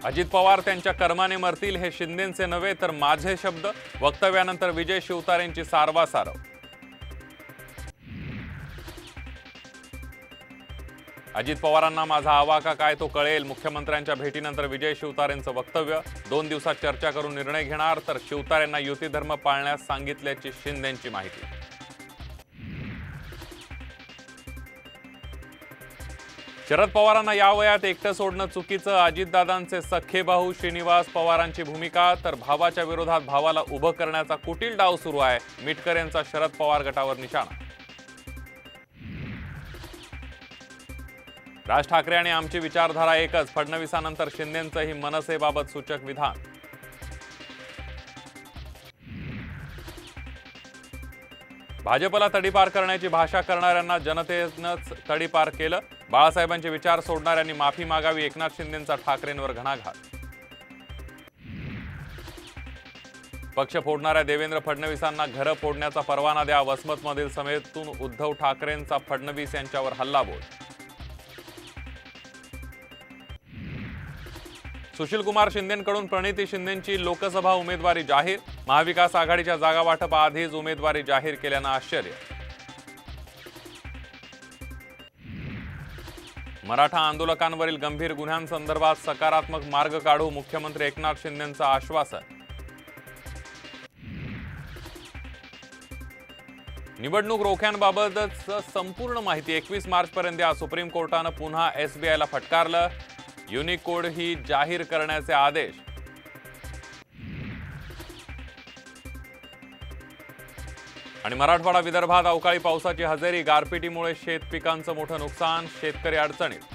अजित पवार त्यांच्या कर्माने मरतील हे शिंदेंचे नव्हे तर माझे शब्द, वक्तव्यानंतर विजय शिवतारेंची सारवासारव। अजित पवारांना माझा आवाका काय तो कळेल, मुख्यमंत्र्यांच्या भेटीनंतर विजय शिवतारेंचं वक्तव्य। 2 दिवसात चर्चा करून निर्णय घेणार, तर शिवतारेंना युती धर्म पाळण्यास सांगितल्याची शिंदेंची माहिती। शरद पवारांना या वयात एकटं सोडणं चुकीचं, अजितदादांचे सख्खे भाऊ श्रीनिवास पवारांची भूमिका, तर भावाच्या विरोधात भावाला उभं करण्याचा कुटील डाव सुरू आहे, मिटकर यांचा शरद पवार गटावर निशाणा। राज ठाकरे आणि आमची विचारधारा एकच, फडणवीसानंतर शिंदेंचंही मनसेबाबत सूचक विधान। भाजपला तडीपार करण्याची भाषा करणाऱ्यांना जनतेनंच तडीपार केलं, बाळासाहेबांचे विचार सोडणाऱ्यांनी माफी मागावी, एकनाथ शिंदेंचा ठाकरेंवर घणाघात। पक्ष फोडणाऱ्या देवेंद्र फडणवीसांना घरं फोडण्याचा परवाना द्या, वसमतमधील सभेतून उद्धव ठाकरेंचा फडणवीस यांच्यावर हल्लाबोल। सुशीलकुमार शिंदेंकडून प्रणिती शिंदेंची लोकसभा उमेदवारी जाहीर, महाविकास आघाडीच्या जागा वाटपाआधीच उमेदवारी जाहीर केल्यानं आश्चर्य। मराठा आंदोलकांवरील गंभीर गुन्ह्यांसंदर्भात सकारात्मक मार्ग काढू, मुख्यमंत्री एकनाथ शिंदेंचं आश्वासन। निवडणूक रोख्यांबाबतच संपूर्ण माहिती 21 मार्चपर्यंत द्या, सुप्रीम कोर्टानं पुन्हा एसबीआयला फटकारलं, युनिकोड ही जाहीर करण्याचे आदेश। आणि मराठवाडा विदर्भात अवकाळी पावसाची हजेरी, गारपिटीमुळे शेत पिकांचं मोठं नुकसान, शेतकरी अडचणीत।